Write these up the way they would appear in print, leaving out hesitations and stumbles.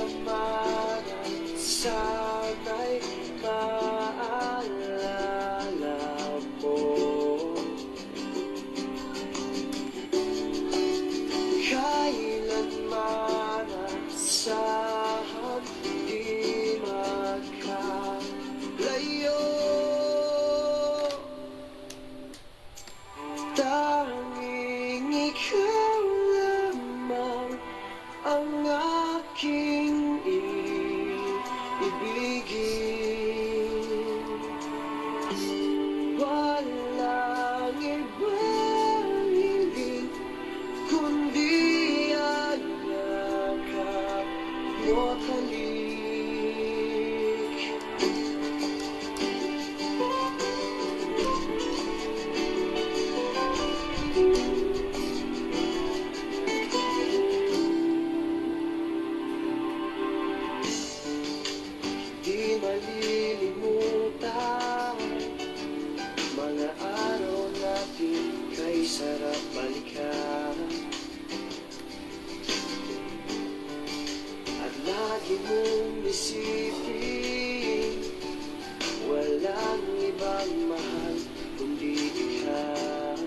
kamaran, sana'y maalala mo. Kailanman asahan di magkalayo. Tanging ikaw lamang ang aking ibigin. Walang ibang hiling kundi ang yakap mo't halik. Di malilimutan mga araw natin kay sarap balikan. At lagi mong isipin, walang ibang mahal kundi ikaw.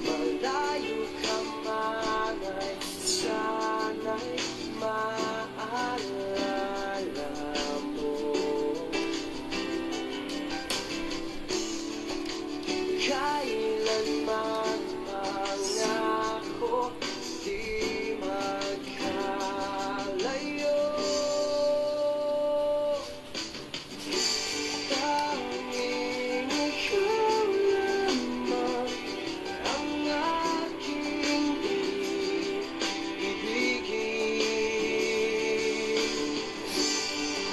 Malayo ka man ay sana'y maalala mo. Kailanman pangako di magkalayo. Tanging ikaw lamang ang aking ibigin.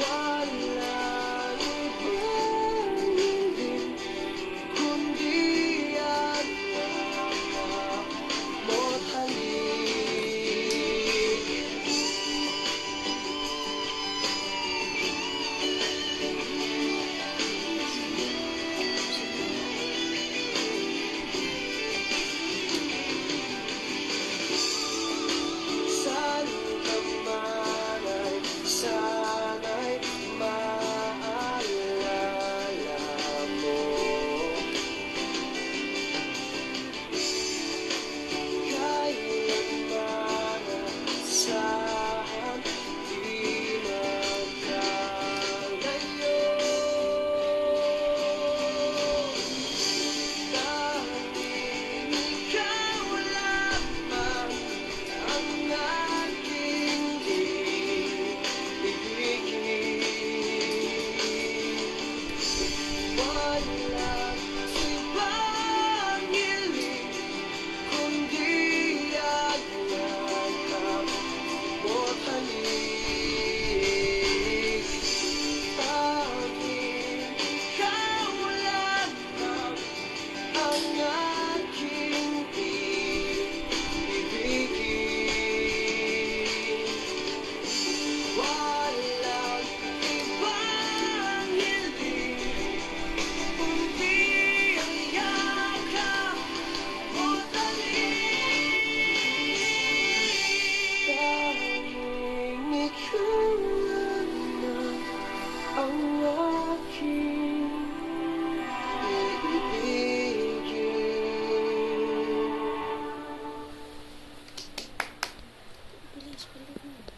Walang ibang hiling kundi ang yakap mo't halik. Saan ka man ay sana'y maalala mo. Kailanman asahan di magkalayo. Tanging ikaw lamang ang aking ibigin. Walang ibang hiling kundi ang yakap mo't halik. Tanging ikaw lamang ang